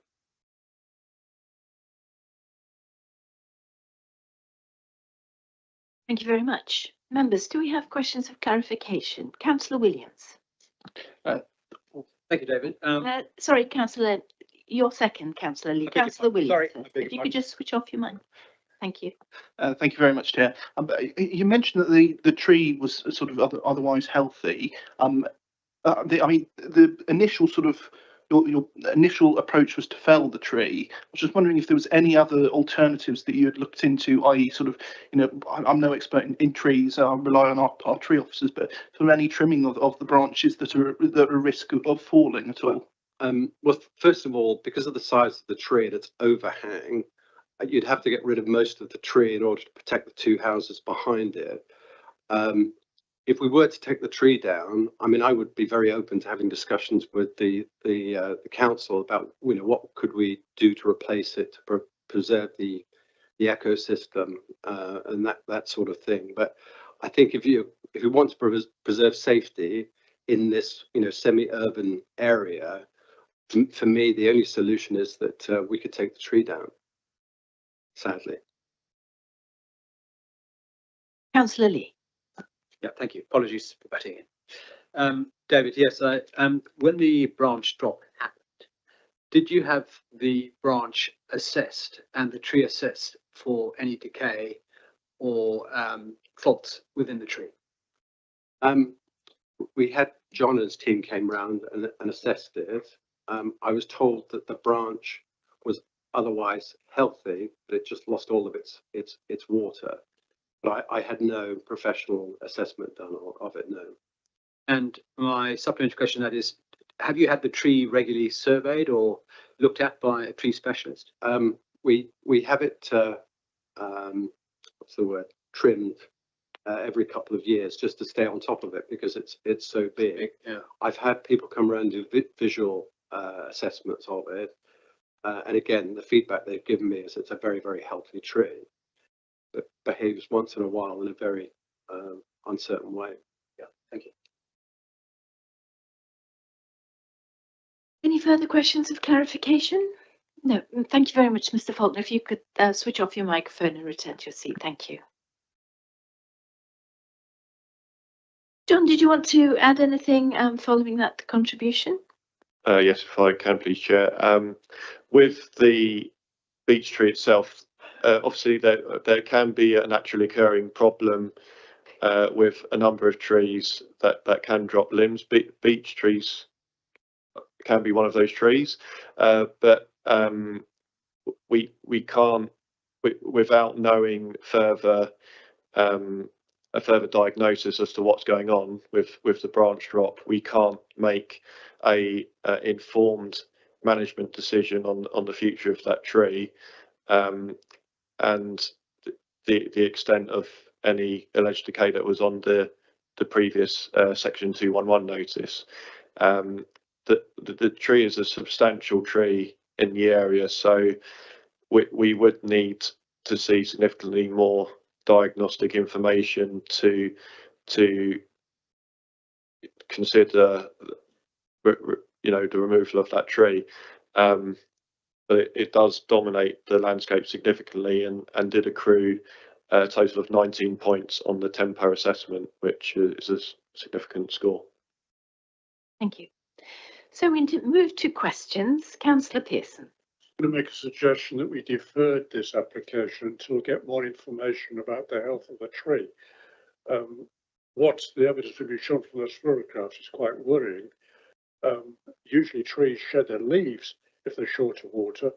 Thank you very much. Members, do we have questions of clarification? Councillor Williams. Thank you, David. Sorry, Councillor, your second, Councillor Lee. Councillor Williams. Sorry, If you could just switch off your mic. Thank you. Thank you very much, Chair. You mentioned that the tree was sort of otherwise healthy. The initial sort of your initial approach was to fell the tree. I was just wondering if there was any other alternatives that you had looked into, i.e. sort of, I'm no expert in trees, I rely on our tree officers, but sort of any trimming of the branches that are at risk of falling at all? Well, first of all, because of the size of the tree and its overhang, you'd have to get rid of most of the tree in order to protect the two houses behind it. If we were to take the tree down, I would be very open to having discussions with the council about, what could we do to replace it, to preserve the ecosystem and that sort of thing. But I think if you want to preserve safety in this, semi-urban area, for me, the only solution is that we could take the tree down, sadly. Councillor Lee. Yeah, thank you. Apologies for butting in. David, yes, when the branch drop happened, did you have the branch assessed and the tree assessed for any decay, or faults within the tree? We had John and his team came round and assessed it. I was told that the branch was otherwise healthy, but it just lost all of its water. But I had no professional assessment done of it, no. And my supplementary question that is, have you had the tree regularly surveyed or looked at by a tree specialist? We have it, what's the word, trimmed every couple of years just to stay on top of it because it's so big. Yeah. I've had people come around and do visual assessments of it. And again, the feedback they've given me is it's a very, very healthy tree that behaves once in a while in a very uncertain way. Yeah, thank you. Any further questions of clarification? No, thank you very much, Mr. Faulkner. If you could switch off your microphone and return to your seat, thank you. John, did you want to add anything following that contribution? Yes, if I can, please, Chair. With the beech tree itself, obviously there can be a naturally occurring problem with a number of trees that can drop limbs. Beech trees can be one of those trees, but we can't, without knowing further a further diagnosis as to what's going on with the branch drop, we can't make a informed management decision on the future of that tree, and the extent of any alleged decay that was on the previous section 211 notice. The tree is a substantial tree in the area, so we would need to see significantly more diagnostic information to consider the removal of that tree, but it does dominate the landscape significantly and did accrue a total of 19 points on the tempo assessment, which is a significant score. Thank you. So we move to questions. Councillor Pearson. I'm going to make a suggestion that we deferred this application until we get more information about the health of the tree. What the evidence we've been shown from those photographs is quite worrying. Usually trees shed their leaves if they're short of water,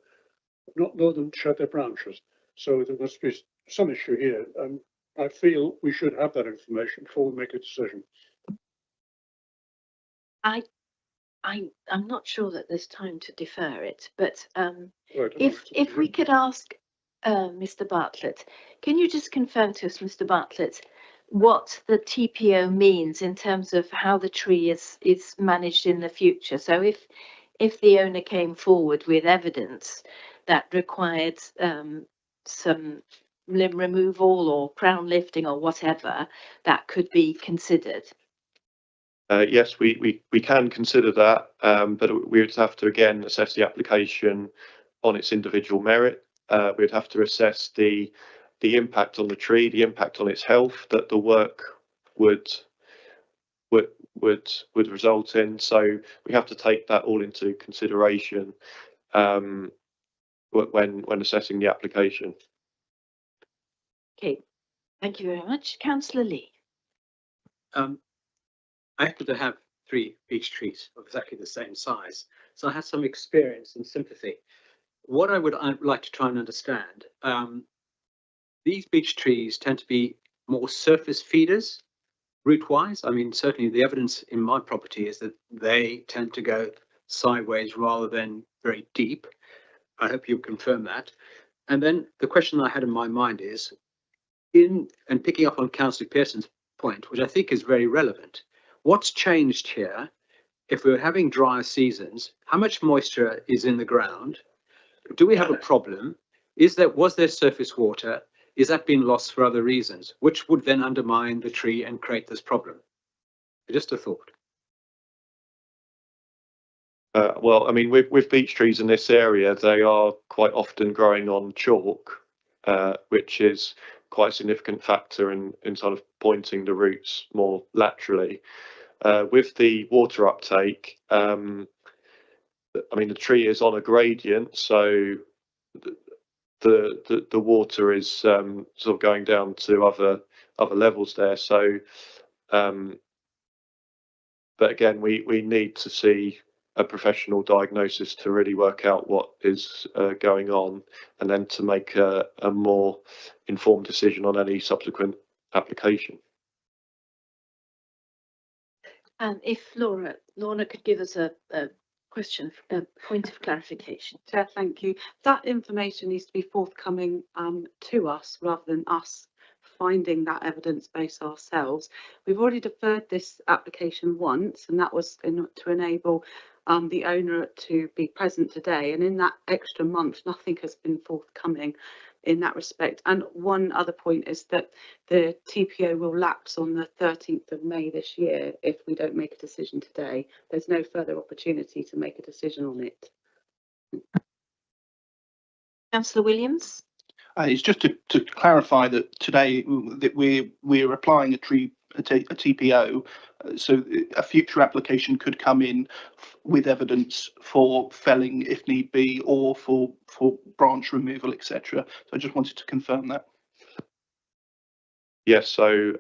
not more than shed their branches. So there must be some issue here, and I feel we should have that information before we make a decision. I'm not sure that there's time to defer it, but if we could ask Mr. Bartlett, can you just confirm to us, Mr. Bartlett, what the TPO means in terms of how the tree is managed in the future? So if the owner came forward with evidence that required some limb removal or crown lifting or whatever, that could be considered. Yes, we can consider that, but we would have to again assess the application on its individual merit. We'd have to assess the impact on the tree, the impact on its health that the work would result in. So we have to take that all into consideration when assessing the application. Okay, thank you very much. Councillor Lee. I happen to have 3 beech trees of exactly the same size, so I have some experience and sympathy. What I'd like to try and understand, these beech trees tend to be more surface feeders, root-wise. I mean, certainly the evidence in my property is that they tend to go sideways rather than very deep. I hope you confirm that. And then the question I had in my mind is, and picking up on Councillor Pearson's point, which I think is very relevant, what's changed here? If we're having drier seasons, how much moisture is in the ground? Do we have a problem? Was there surface water? Is that being lost for other reasons, which would then undermine the tree and create this problem? Just a thought. Well, I mean, with beech trees in this area, they are quite often growing on chalk, which is quite a significant factor in sort of pointing the roots more laterally. With the water uptake, I mean, the tree is on a gradient, so the water is sort of going down to other levels there. So, but again, we need to see a professional diagnosis to really work out what is going on, and then to make a more informed decision on any subsequent application. And if Lorna could give us a point of clarification. Chair, thank you. That information needs to be forthcoming to us rather than us finding that evidence base ourselves. We've already deferred this application once, and that was to enable the owner to be present today. And in that extra month, nothing has been forthcoming in that respect. And one other point is that the TPO will lapse on the 13th of May this year if we don't make a decision today. There's no further opportunity to make a decision on it. Councillor Williams. It's just to clarify that today that we're applying a TPO, so a future application could come in with evidence for felling if need be, or for branch removal, etc. So I just wanted to confirm that. Yes, so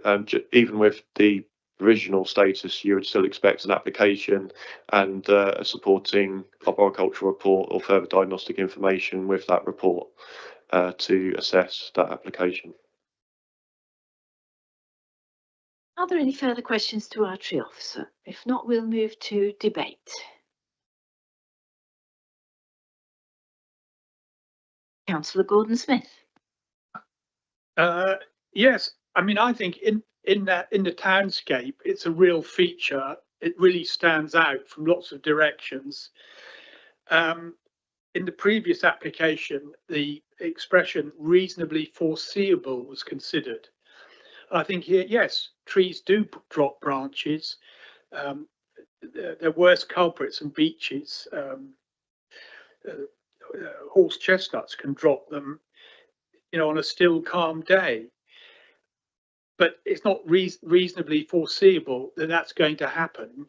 even with the provisional status, you would still expect an application and a supporting arboricultural report or further diagnostic information with that report to assess that application. Are there any further questions to our tree officer? If not, we'll move to debate. Councillor Gordon-Smith. Yes, I mean, I think in the townscape, it's a real feature. It really stands out from lots of directions. In the previous application, the expression reasonably foreseeable was considered. I think here, yes, trees do drop branches. They're worse culprits than beeches. Horse chestnuts can drop them, on a still, calm day. But it's not reasonably foreseeable that that's going to happen.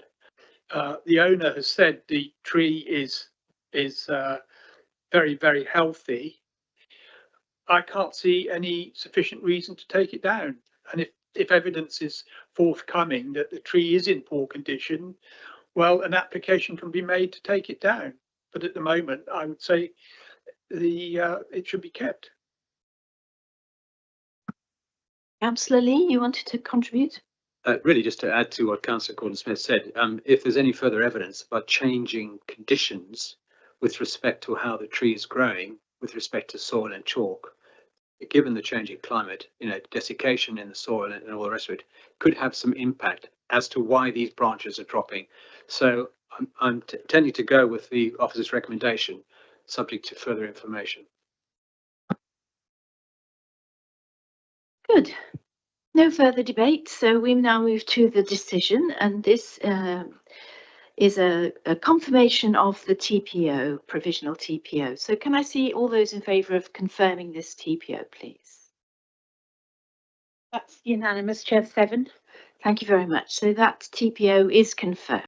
The owner has said the tree is very, very healthy. I can't see any sufficient reason to take it down. And if evidence is forthcoming that the tree is in poor condition, well, an application can be made to take it down. But at the moment, I would say it should be kept. Councillor Lee, you wanted to contribute? Really, just to add to what Councillor Gordon-Smith said, if there's any further evidence about changing conditions with respect to how the tree is growing, with respect to soil and chalk, given the changing climate, desiccation in the soil and all the rest of it, could have some impact as to why these branches are dropping. So I'm tending to go with the officer's recommendation, subject to further information. Good. No further debate. So we now move to the decision, and this is a confirmation of the TPO, provisional TPO. So can I see all those in favour of confirming this TPO, please? That's unanimous, Chair. 7. Thank you very much. So that TPO is confirmed.